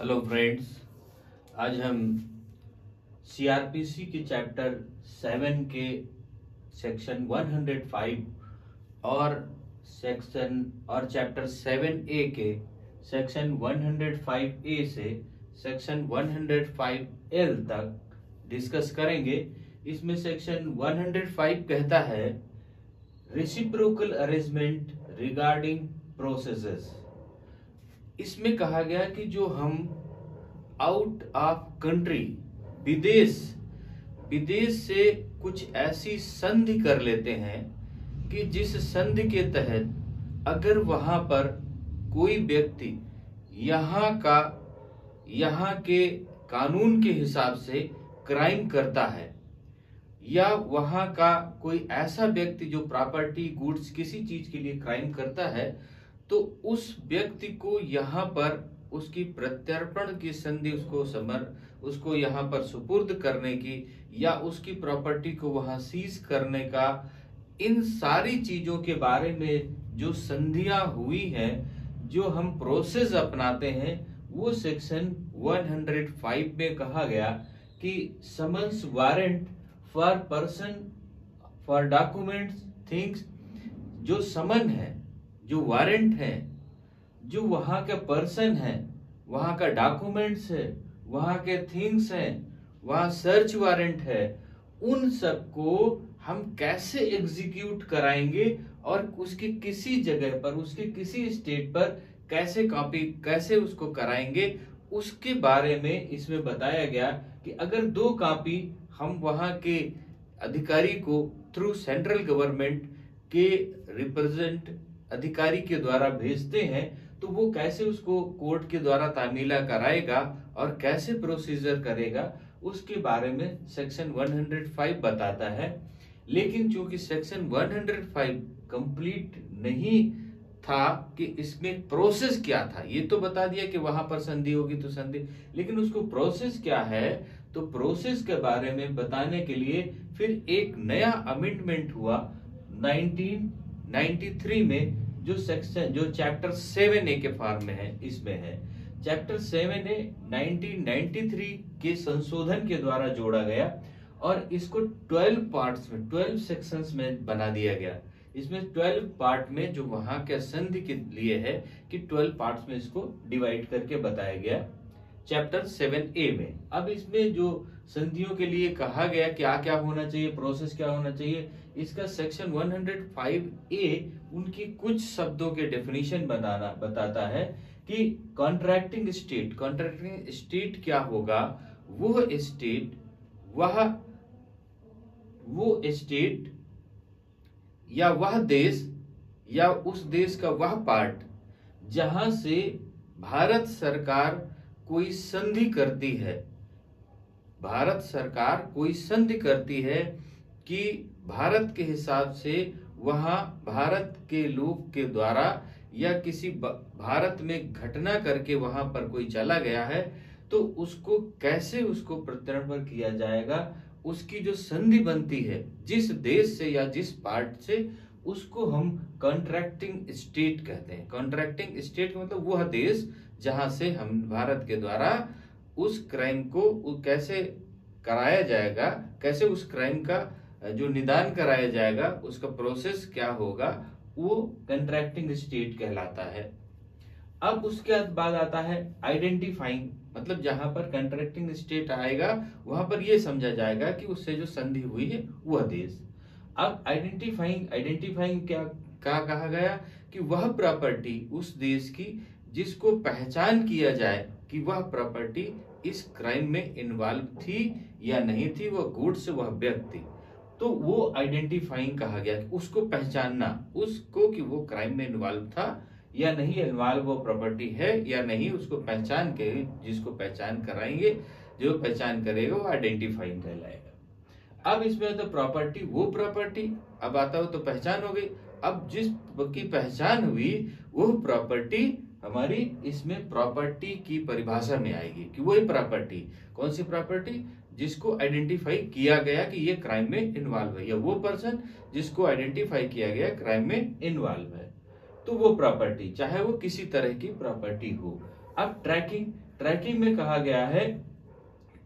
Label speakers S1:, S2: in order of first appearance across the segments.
S1: Hello friends, आज हम CrPC के चैप्टर 7 के सेक्शन 105 और चैप्टर 7A के सेक्शन 105A से सेक्शन 105L तक डिस्कस करेंगे। इसमें सेक्शन 105 कहता है रेसिप्रोकल अरेंजमेंट रिगार्डिंग प्रोसेसेस। इसमें कहा गया कि जो हम आउट ऑफ कंट्री विदेश से कुछ ऐसी संधि कर लेते हैं कि जिस संधि के तहत अगर वहां पर कोई व्यक्ति यहाँ के कानून के हिसाब से क्राइम करता है, या वहां का कोई ऐसा व्यक्ति जो प्रॉपर्टी गुड्स किसी चीज के लिए क्राइम करता है, तो उस व्यक्ति को यहाँ पर उसकी प्रत्यर्पण की संधि उसको यहाँ पर सुपुर्द करने की या उसकी प्रॉपर्टी को वहां सीज करने का, इन सारी चीजों के बारे में जो संधियां हुई हैं, जो हम प्रोसेस अपनाते हैं, वो सेक्शन 105 में कहा गया कि summons warrant for person for documents things. जो समन है, जो वारंट है, जो वहां का पर्सन है, वहां का डॉक्यूमेंट्स है, वहां के थिंग्स हैं, वहां सर्च वारंट है, उन सबको हम कैसे एग्जीक्यूट कराएंगे और उसकी किसी जगह पर, उसके किसी स्टेट पर कैसे उसको कराएंगे, उसके बारे में इसमें बताया गया कि अगर 2 कॉपी हम वहां के अधिकारी को थ्रू सेंट्रल गवर्नमेंट के रिप्रेजेंट अधिकारी के द्वारा भेजते हैं, तो वो कैसे उसको कोर्ट के द्वारा तामीला कराएगा और कैसे प्रोसीजर करेगा, उसके बारे में सेक्शन 105 बताता है। लेकिन चूंकि सेक्शन 105 कंप्लीट नहीं था कि इसमें प्रोसेस क्या था, ये तो बता दिया कि वहां पर संधि होगी तो संधि, लेकिन उसको प्रोसेस क्या है, तो प्रोसेस के बारे में बताने के लिए फिर एक नया अमेंडमेंट हुआ 1993 में, जो चैप्टर 7A के फॉर्म में है, इसमें है। चैप्टर 7A 1993 के संशोधन के द्वारा जोड़ा गया और इसको 12 पार्ट्स में, 12 सेक्शंस में बना दिया गया। इसमें 12 पार्ट में जो वहां के संधि के लिए है कि 12 पार्ट्स में इसको डिवाइड करके बताया गया चैप्टर 7A में। अब इसमें जो संधियों के लिए कहा गया क्या क्या होना चाहिए, प्रोसेस क्या होना चाहिए, इसका सेक्शन 105A उनकी कुछ शब्दों के डेफिनेशन बताता है कि कॉन्ट्रैक्टिंग स्टेट क्या होगा। वो स्टेट या वह देश या उस देश का वह पार्ट जहां से भारत सरकार कोई संधि करती है, भारत सरकार कोई संधि करती है कि भारत के हिसाब से वहां भारत के लोग के द्वारा या किसी भारत में घटना करके वहां पर कोई चला गया है, तो उसको कैसे उसको प्रत्यर्पण किया जाएगा, उसकी जो संधि बनती है जिस देश से या जिस पार्ट से, उसको हम कॉन्ट्रैक्टिंग स्टेट कहते हैं। कॉन्ट्रैक्टिंग स्टेट का मतलब वह देश जहां से हम भारत के द्वारा उस क्राइम को कैसे कराया जाएगा, कैसे उस क्राइम का जो निदान कराया जाएगा, उसका प्रोसेस क्या होगा, वो कंट्रैक्टिंग स्टेट कहलाता है। अब उसके बाद आता है आइडेंटिफाइंग, मतलब जहां पर कंट्रैक्टिंग स्टेट आएगा वहां पर यह समझा जाएगा कि उससे जो संधि हुई है वह देश। अब आइडेंटिफाइंग क्या कहा गया कि वह प्रॉपर्टी उस देश की जिसको पहचान किया जाए कि वह प्रॉपर्टी इस क्राइम में इन्वॉल्व थी या नहीं थी, वह गुड्स, वह व्यक्ति, तो वो आइडेंटिफाइंग कहा गया कि उसको पहचानना, उसको कि वो क्राइम में इन्वॉल्व था या नहीं, इन्वॉल्व वो प्रॉपर्टी है या नहीं, उसको पहचान के, जिसको पहचान कराएंगे, जो पहचान करेगा वो आइडेंटिफाइंग कहलाएगा। अब इसमें तो प्रॉपर्टी, वो प्रॉपर्टी, अब आता हो तो पहचान हो गई। अब जिस की पहचान हुई वो प्रॉपर्टी हमारी इसमें प्रॉपर्टी की परिभाषा में आएगी कि वही प्रॉपर्टी, कौन सी प्रॉपर्टी, जिसको आइडेंटिफाई किया गया कि ये क्राइम में इन्वॉल्व है, या वो पर्सन जिसको आइडेंटिफाई किया गया क्राइम में इन्वॉल्व है, तो वो प्रॉपर्टी, चाहे वो किसी तरह की प्रॉपर्टी हो। अब ट्रैकिंग में कहा गया है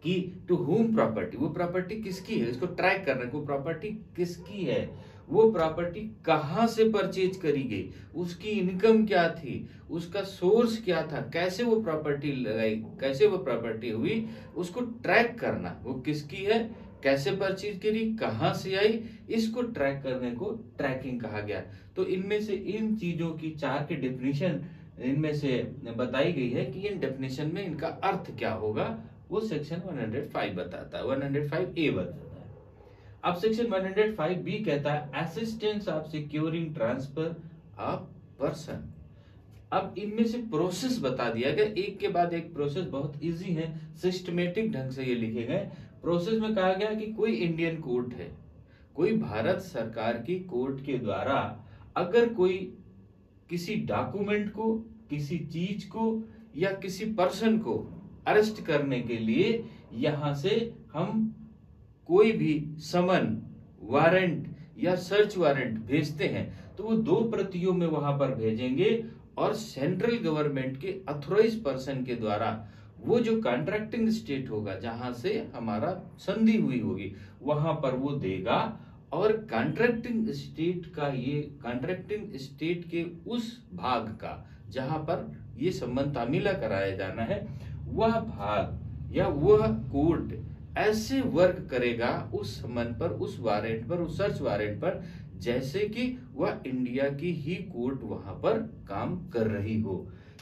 S1: कि टू होम प्रॉपर्टी, वो प्रॉपर्टी किसकी है, इसको ट्रैक करना है, वो प्रॉपर्टी किसकी है, वो प्रॉपर्टी कहाँ से परचेज करी गई, उसकी इनकम क्या थी, उसका सोर्स क्या था, कैसे वो प्रॉपर्टी लगाई, कैसे वो प्रॉपर्टी हुई, उसको ट्रैक करना, वो किसकी है, कैसे परचेज करी, कहाँ से आई, इसको ट्रैक करने को ट्रैकिंग कहा गया। तो इनमें से इन चीजों की 4 की डेफिनेशन इनमें से बताई गई है कि इन डेफिनेशन में इनका अर्थ क्या होगा, वो सेक्शन 105 बताता है, 105A बताता है। अब सेक्शन 105B कहता है assistance of securing transfer of person. अब इनमें से प्रोसेस बता दिया गया, एक के बाद एक प्रोसेस, बहुत इजी है, सिस्टमेटिक ढंग से ये लिखे गए। प्रोसेस में कहा गया कि कोई इंडियन कोर्ट है, कोई भारत सरकार की कोर्ट के द्वारा अगर कोई किसी डॉक्यूमेंट को, किसी चीज को या किसी पर्सन को अरेस्ट करने के लिए यहां से हम कोई भी समन, वारंट या सर्च वारंट भेजते हैं, तो वो 2 प्रतियों में वहां पर भेजेंगे और सेंट्रल गवर्नमेंट के अथॉराइज पर्सन के द्वारा वो जो कॉन्ट्रैक्टिंग स्टेट होगा जहां से हमारा संधि हुई होगी वहां पर वो देगा, और कॉन्ट्रैक्टिंग स्टेट का, ये कॉन्ट्रैक्टिंग स्टेट के उस भाग का जहां पर ये संबंध तामीला कराया जाना है, वह भाग या वह कोर्ट ऐसे वर्क करेगा उस संबंध पर, उस वारंट पर, उस सर्च वारंट पर, जैसे कि वह इंडिया की ही कोर्ट वहां पर काम कर रही हो।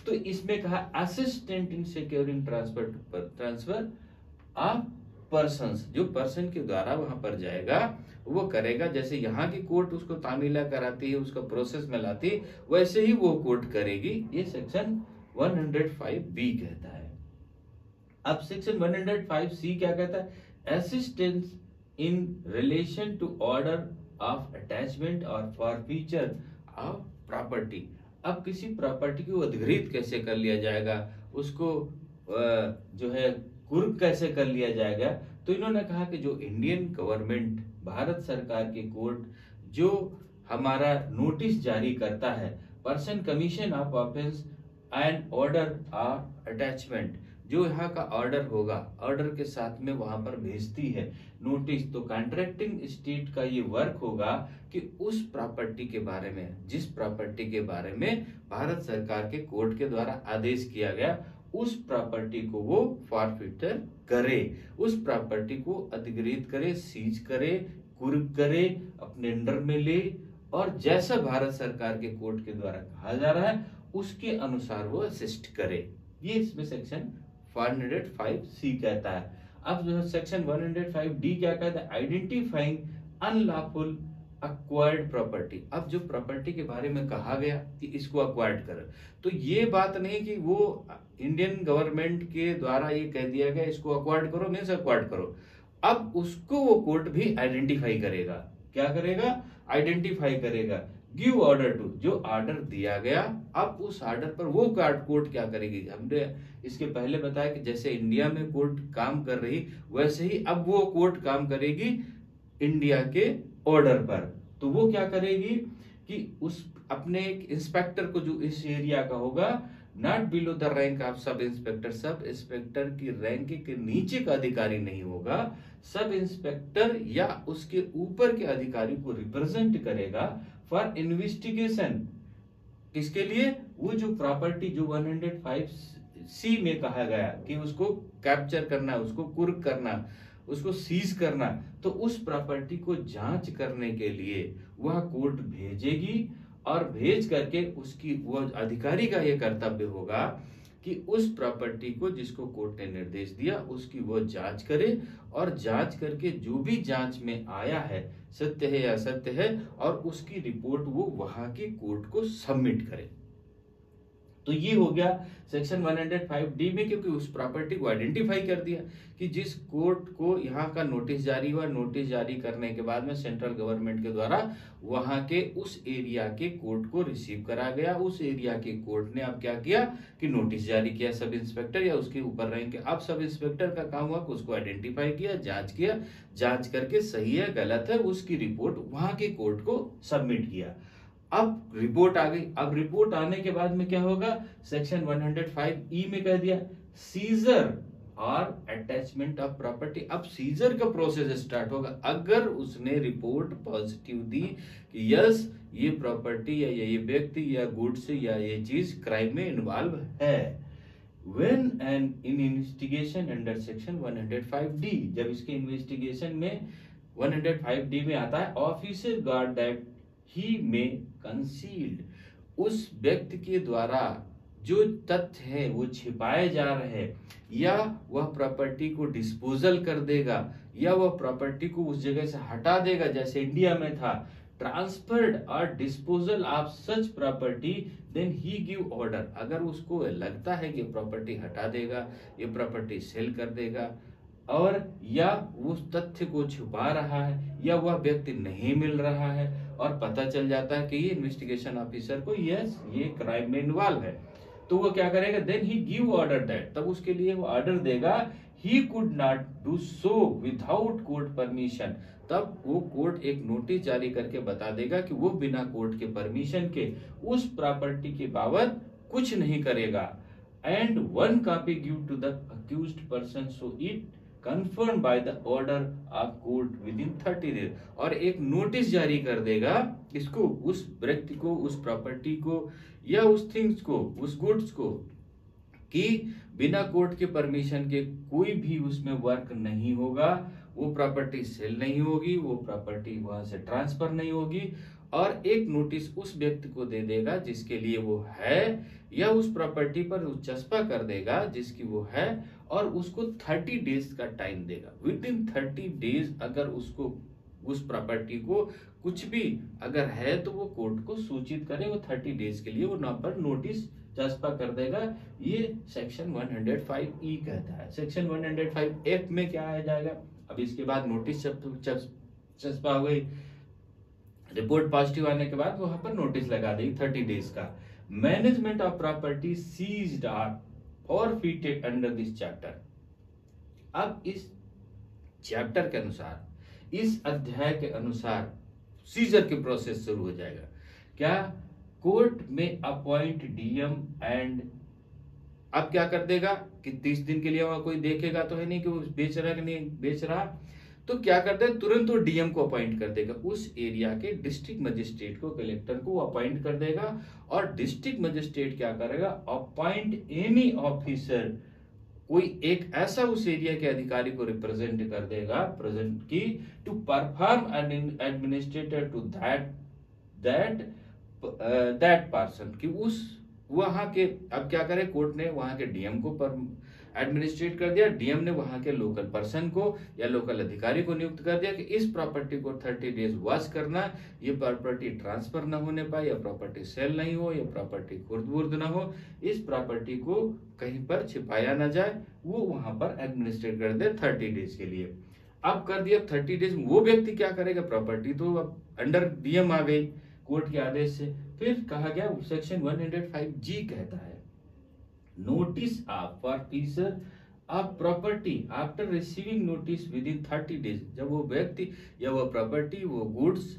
S1: तो इसमें कहा assistant in securing transfer of persons, जो पर्सन के द्वारा वहां पर जाएगा वो करेगा, जैसे यहाँ की कोर्ट उसको तामीला कराती है, उसका प्रोसेस में लाती है, वैसे ही वो कोर्ट करेगी। ये सेक्शन 105B कहता है। अब सेक्शन 105C क्या कहता है, assistance in relation to order of attachment और फॉरफीचर ऑफ प्रॉपर्टी। अब किसी प्रॉपर्टी को अधिग्रहित कैसे कर लिया जाएगा, उसको जो है कुर्क कैसे कर लिया जाएगा, तो इन्होंने कहा कि जो इंडियन गवर्नमेंट, भारत सरकार के कोर्ट जो हमारा नोटिस जारी करता है, person commission of offence and order of attachment, जो यहाँ का ऑर्डर होगा, ऑर्डर के साथ में वहां पर भेजती है नोटिस, तो कॉन्ट्रैक्टिंग स्टेट का ये वर्क होगा कि उस प्रॉपर्टी के बारे में, जिस प्रॉपर्टी के बारे में भारत सरकार के कोर्ट के द्वारा आदेश किया गया, उस प्रॉपर्टी को वो फॉरफिटर करे, उस प्रॉपर्टी को अधिग्रहित करे, सीज करे, कुर्क करे, अपने अंडर में ले, और जैसा भारत सरकार के कोर्ट के द्वारा कहा जा रहा है उसके अनुसार वो असिस्ट करे। ये इसमें सेक्शन 105C कहता है। अब जो सेक्शन 105D क्या कहता है, आइडेंटिफाइंग अनलॉफुल अक्वायर्ड प्रॉपर्टी। अब जो प्रॉपर्टी के बारे में कहा गया कि इसको अक्वायर्ड कर, तो ये बात नहीं कि वो इंडियन गवर्नमेंट के द्वारा ये कह दिया गया इसको अक्वायर्ड करो, मीन्स अक्वायर्ड करो। अब उसको वो कोर्ट भी आइडेंटिफाई करेगा, क्या करेगा, आइडेंटिफाई करेगा, गिव ऑर्डर टू, जो ऑर्डर दिया गया, अब उस ऑर्डर पर वो कोर्ट क्या करेगी। हमने इसके पहले बताया कि जैसे इंडिया में कोर्ट काम कर रही, वैसे ही अब वो कोर्ट काम करेगी इंडिया के ऑर्डर पर। तो वो क्या करेगी कि उस अपने एक इंस्पेक्टर को, जो इस एरिया का होगा, not below the rank of sub inspector, sub inspector की रैंक के नीचे का अधिकारी नहीं होगा, सब इंस्पेक्टर या उसके ऊपर के अधिकारी को रिप्रेजेंट करेगा फॉर इन्वेस्टिगेशन। किसके लिए, वो जो प्रॉपर्टी जो 105C में कहा गया कि उसको कैप्चर करना, उसको कुर्क करना, उसको सीज करना, तो उस प्रॉपर्टी को जांच करने के लिए वह कोर्ट भेजेगी, और भेज करके उसकी वो अधिकारी का यह कर्तव्य होगा कि उस प्रॉपर्टी को जिसको कोर्ट ने निर्देश दिया उसकी वो जांच करे, और जांच करके जो भी जांच में आया है, सत्य है या असत्य है, और उसकी रिपोर्ट वो वहां के कोर्ट को सबमिट करे। तो ये हो गया सेक्शन 105D में, क्योंकि उस प्रॉपर्टी को आइडेंटिफाई कर दिया कि जिस कोर्ट को यहाँ का नोटिस जारी हुआ, नोटिस जारी करने के बाद में सेंट्रल गवर्नमेंट के द्वारा वहां के उस एरिया के कोर्ट को रिसीव करा गया। उस एरिया के कोर्ट ने अब क्या किया कि नोटिस जारी किया सब इंस्पेक्टर या उसके ऊपर रैंक के। अब सब इंस्पेक्टर का काम हुआ कि उसको आइडेंटिफाई किया, जांच करके सही है गलत है उसकी रिपोर्ट वहां के कोर्ट को सबमिट किया। अब रिपोर्ट आ गई। अब रिपोर्ट आने के बाद में क्या होगा, सेक्शन 105E में कह दिया सीजर और अटैचमेंट ऑफ प्रॉपर्टी। अब सीजर का प्रोसेस स्टार्ट होगा अगर उसने रिपोर्ट पॉजिटिव दी कि यस ये प्रॉपर्टी या ये व्यक्ति या गुड्स या ये चीज क्राइम में इन्वॉल्व है। When an in investigation under section 105D, जब इसके इन्वेस्टिगेशन में 105D में आता है, officer guard that he may concealed, उस व्यक्ति के द्वारा जो तथ्य है वो छिपाए जा रहे हैं, या वह प्रॉपर्टी को डिस्पोजल कर देगा या वह प्रॉपर्टी को उस जगह से हटा देगा, जैसे इंडिया में था ट्रांसफर्ड और disposal of such property, then he give order. अगर उसको लगता है कि प्रॉपर्टी हटा देगा, ये प्रॉपर्टी सेल कर देगा, और या उस तथ्य को छुपा रहा है या वह व्यक्ति नहीं मिल रहा है और पता चल जाता है कि ये इन्वेस्टिगेशन ऑफिसर को यस ये क्राइम में इन्वॉल्व है, तो वो क्या करेगा, then he give order that, तब उसके लिए वो ऑर्डर देगा he could not do so without court permission, तब वो कोर्ट एक नोटिस जारी करके बता देगा कि वो बिना कोर्ट के परमिशन के उस प्रॉपर्टी के बाबत कुछ नहीं करेगा। And one copy give to the accused person so it confirm by the order of court within 30 days, और एक नोटिस जारी कर देगा इसको, उस व्यक्ति को, उस प्रॉपर्टी को या उस थिंग्स को, उस गुड्स को, कि बिना कोर्ट के परमिशन के कोई भी उसमें वर्क नहीं होगा, वो प्रॉपर्टी सेल नहीं होगी, वो प्रॉपर्टी वहां से ट्रांसफर नहीं होगी, और एक नोटिस उस व्यक्ति को दे देगा जिसके लिए वो है, या उस प्रॉपर्टी पर चस्पा कर देगा जिसकी वो है, और उसको 30 डेज का टाइम देगा। विद इन 30 डेज अगर उसको उस प्रॉपर्टी को कुछ भी अगर है तो वो कोर्ट को सूचित करे, वो 30 डेज के लिए वो ना पर नोटिस चस्पा कर देगा। ये सेक्शन 105E कहता है। सेक्शन 105F में क्या आ जाएगा, अब इसके बाद नोटिस चस्पा हो गई, रिपोर्ट पॉजिटिव आने के बाद वहां पर नोटिस लगा देगी 30 डेज का। Management of property seized or forfeited under this chapter. अब इस चैप्टर के अनुसार, इस अध्याय के अनुसार सीजर की प्रोसेस शुरू हो जाएगा। क्या, कोर्ट में अपॉइंट डीएम एंड, अब क्या कर देगा कि 30 दिन के लिए वहां कोई देखेगा तो है नहीं कि वो बेच रहा है कि नहीं बेच रहा, तो क्या करता है तुरंत वो डीएम को अपॉइंट कर देगा, उस एरिया के डिस्ट्रिक्ट मजिस्ट्रेट को, कलेक्टर को अपॉइंट कर देगा, और डिस्ट्रिक्ट मजिस्ट्रेट क्या करेगा, अपॉइंट एनी ऑफिसर, कोई एक ऐसा उस एरिया के अधिकारी को रिप्रेजेंट कर देगा, प्रेजेंट की, to perform an administrator to that person, कि उस वहां के, अब क्या करे, कोर्ट ने वहां के डीएम को एडमिनिस्ट्रेट कर दिया, डीएम ने वहां के लोकल पर्सन को या लोकल अधिकारी को नियुक्त कर दिया कि इस प्रॉपर्टी को 30 डेज वॉच करना, ये प्रॉपर्टी ट्रांसफर न होने पाए, या प्रॉपर्टी सेल नहीं हो, या प्रॉपर्टी खुर्द-बुर्द न हो, इस प्रॉपर्टी को कहीं पर छिपाया ना जाए, वो वहां पर एडमिनिस्ट्रेट कर दे 30 डेज के लिए। अब कर दिया 30 डेज, वो व्यक्ति क्या करेगा, प्रॉपर्टी तो अब अंडर डीएम आ गई कोर्ट के आदेश से। फिर कहा गया सेक्शन 105G कहता है, notice of forfeiture of property after receiving notice with in 30 days, जब वो व्यक्ति या वो प्रॉपर्टी, वो गुड्स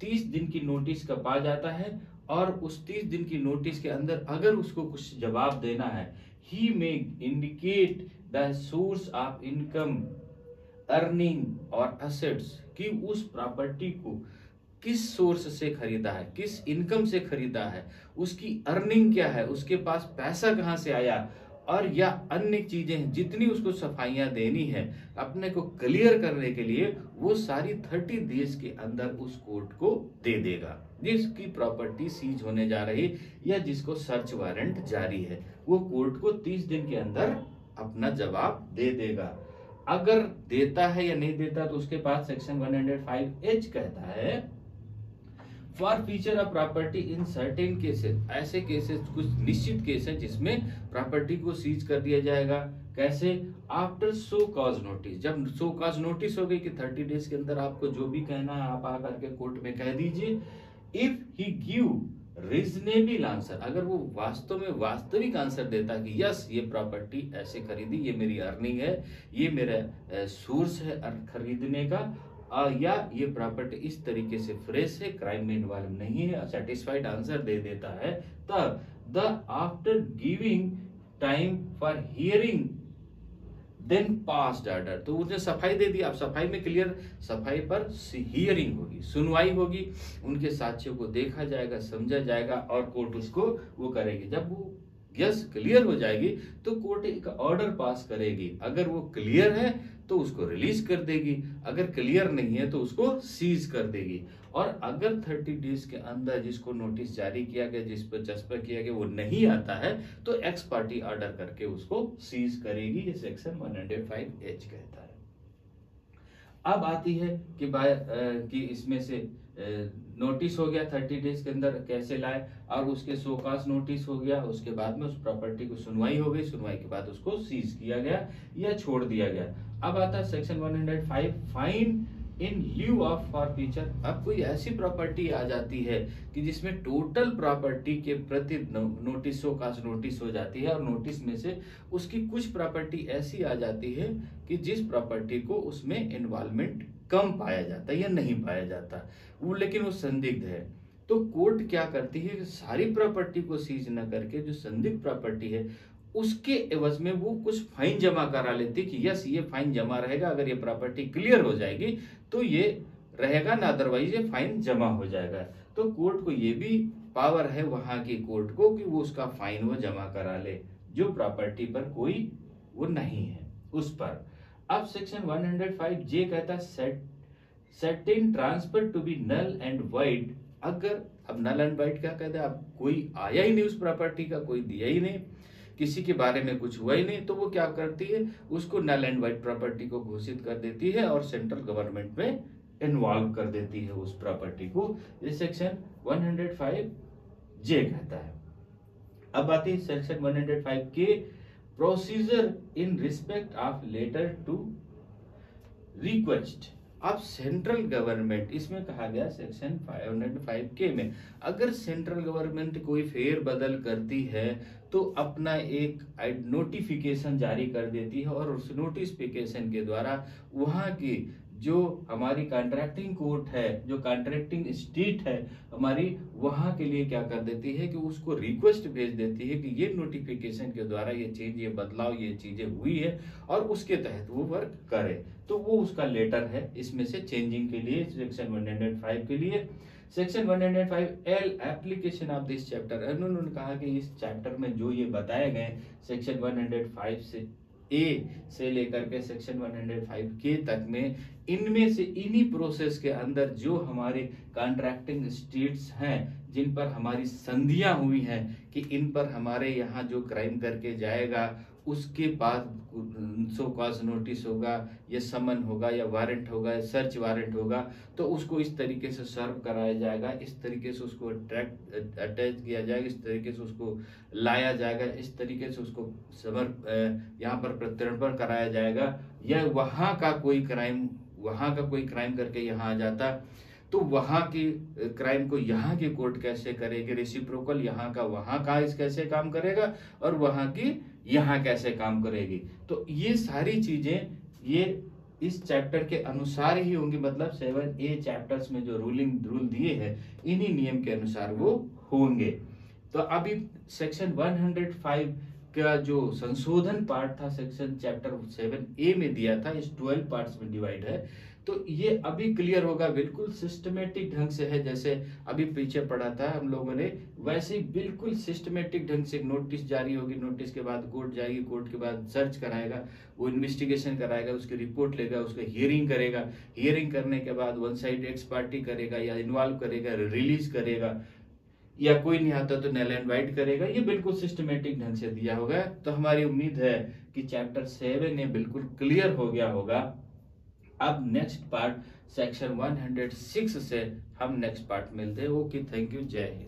S1: 30 दिन की नोटिस का पा जाता है, और उस 30 दिन की नोटिस के अंदर अगर उसको कुछ जवाब देना है, he may indicate the source of income, earning और असेट्स, कि उस प्रॉपर्टी को किस सोर्स से खरीदा है, किस इनकम से खरीदा है, उसकी अर्निंग क्या है, उसके पास पैसा कहां से आया, और या अन्य चीजें जितनी उसको सफाइयां देनी है अपने को क्लियर करने के लिए, वो सारी 30 डेज के अंदर उस कोर्ट को दे देगा जिसकी प्रॉपर्टी सीज होने जा रही या जिसको सर्च वारंट जारी है, वो कोर्ट को 30 दिन के अंदर अपना जवाब दे देगा। अगर देता है या नहीं देता तो उसके बाद सेक्शन 105H कहता है, forfeiture of property in certain cases, ऐसे केसेस, कुछ निश्चित केस है जिसमें प्रॉपर्टी को सीज कर दिया जाएगा। कैसे, आफ्टर सो कॉज नोटिस, जब सो कॉज नोटिस हो गई कि 30 डेज के अंदर आपको जो भी कहना है आप आकर के कोर्ट में कह दीजिए। If he give reasonable answer, अगर वो वास्तव में वास्तविक आंसर देता कि यस ये प्रॉपर्टी ऐसे खरीदी, ये मेरी अर्निंग है, ये मेरा सोर्स है खरीदने का, या ये प्रॉपर्टी इस तरीके से फ्रेश है, क्राइम में इन्वॉल्व नहीं है, सेटिस्फाइड आंसर दे देता है, तब the after giving time for hearing then passed order. तो उसने सफाई दे दी। अब सफाई में क्लियर, सफाई पर हियरिंग होगी, सुनवाई होगी, उनके साक्ष्यों को देखा जाएगा, समझा जाएगा और कोर्ट उसको वो करेगी। जब वो यस क्लियर हो जाएगी तो कोर्ट एक ऑर्डर पास करेगी। अगर वो क्लियर है तो उसको रिलीज कर देगी, अगर क्लियर नहीं है तो उसको सीज कर देगी। और अगर 30 डेज के अंदर जिसको नोटिस जारी किया गया, जिस पर चस्पा किया गया, वो नहीं आता है तो एक्स पार्टी ऑर्डर करके उसको सीज करेगी। ये सेक्शन 105H कहता है। अब आती है कि इसमें से नोटिस हो गया 30 डेज के अंदर कैसे लाए, और उसके शोकास नोटिस हो गया, उसके बाद में उस प्रॉपर्टी को सुनवाई हो गई, सुनवाई के बाद उसको सीज किया गया या छोड़ दिया गया। अब आता है section 105 fine in lieu of forfeiture. अब कोई ऐसी प्रॉपर्टी आ जाती है कि जिसमें टोटल प्रॉपर्टी के प्रति नोटिसों का नोटिस हो जाती है, और नोटिस में से उसकी कुछ प्रॉपर्टी ऐसी आ जाती है कि जिस प्रॉपर्टी को उसमें इन्वॉल्वमेंट कम पाया जाता है या नहीं पाया जाता वो, लेकिन वो संदिग्ध है। तो कोर्ट क्या करती है, सारी प्रॉपर्टी को सीज न करके जो संदिग्ध प्रॉपर्टी है उसके एवज में वो कुछ फाइन जमा करा लेती कि यस ये फाइन जमा रहेगा, अगर ये प्रॉपर्टी क्लियर हो जाएगी तो ये रहेगा, ना अदरवाइज ये फाइन जमा हो जाएगा। तो कोर्ट को ये भी पावर है वहां की कोर्ट को कि वो उसका फाइन वो जमा करा ले जो प्रॉपर्टी पर कोई वो नहीं है उस पर। अब सेक्शन 105J कहता है setting transfer to be null and void. अगर अब नल एंड वाइड क्या कहता है, अब कोई आया ही नहीं उस प्रॉपर्टी का, कोई दिया ही नहीं, किसी के बारे में कुछ हुआ ही नहीं, तो वो क्या करती है उसको नल एंड वाइड प्रॉपर्टी को घोषित कर देती है और सेंट्रल गवर्नमेंट में इन्वॉल्व कर देती है उस प्रॉपर्टी को। ये सेक्शन 105J कहता है। अब आती है section 105K procedure in respect of letter to request. अब सेंट्रल गवर्नमेंट, इसमें कहा गया सेक्शन 105K में, अगर सेंट्रल गवर्नमेंट कोई फेर बदल करती है तो अपना एक नोटिफिकेशन जारी कर देती है, और उस नोटिफिकेशन के द्वारा वहां की जो हमारी कॉन्ट्रैक्टिंग कोर्ट है, जो कॉन्ट्रैक्टिंग स्टेट है हमारी, वहां के लिए क्या कर देती है कि उसको रिक्वेस्ट भेज देती है कि ये नोटिफिकेशन के द्वारा ये चीज, ये बदलाव, ये चीजें हुई है और उसके तहत वो वर्क करे। तो वो उसका लेटर है इसमें से चेंजिंग के लिए सेक्शन 105 के लिए। Section 105L application of this chapter. उन्होंने कहा कि इस चैप्टर में जो ये बताए गए सेक्शन 105 से A से लेकर के सेक्शन 105K तक में, इनमें से इन्हीं प्रोसेस के अंदर जो हमारे कॉन्ट्रैक्टिंग स्टेट्स हैं जिन पर हमारी संधियां हुई हैं कि इन पर हमारे यहाँ जो क्राइम करके जाएगा उसके बाद सो कॉज नोटिस होगा या समन होगा या वारंट होगा या सर्च वारंट होगा, तो उसको इस तरीके से सर्व कराया जाएगा, इस तरीके से उसको अटैच किया जाएगा, इस तरीके से उसको लाया जाएगा, इस तरीके से उसको यहाँ पर प्रत्यर्पण कराया जाएगा। या वहाँ का कोई क्राइम करके यहाँ आ जाता तो वहां की क्राइम को यहाँ की कोर्ट कैसे करेगी, रेसिप्रोकल यहाँ का वहां का इस कैसे काम करेगा और वहां की यहाँ कैसे काम करेगी। तो ये सारी चीजें ये इस चैप्टर के अनुसार ही होंगी, मतलब 7A चैप्टर्स में जो रूल दिए हैं इन्हीं नियम के अनुसार वो होंगे। तो अभी सेक्शन 105 का जो संशोधन पार्ट था सेक्शन चैप्टर 7A में दिया था, इस 12 पार्ट्स में डिवाइड है। तो ये अभी क्लियर होगा, बिल्कुल सिस्टमेटिक ढंग से है, जैसे अभी पीछे पढ़ा था हम लोगों ने, वैसे ही बिल्कुल सिस्टमेटिक ढंग से नोटिस जारी होगी, नोटिस के बाद कोर्ट जाएगी, कोर्ट के बाद सर्च कराएगा, वो इन्वेस्टिगेशन कराएगा, उसकी रिपोर्ट लेगा, उसका हियरिंग करेगा, हियरिंग करने के बाद वन साइड एक्स पार्टी करेगा या इन्वॉल्व करेगा, रिलीज करेगा, या कोई नहीं आता तो नल एंड वाइड करेगा। ये बिल्कुल सिस्टमेटिक ढंग से दिया होगा। तो हमारी उम्मीद है कि चैप्टर 7 ये बिल्कुल क्लियर हो गया होगा। अब नेक्स्ट पार्ट सेक्शन 106 से हम नेक्स्ट पार्ट मिलते हैं। ओके, थैंक यू, जय हिंद।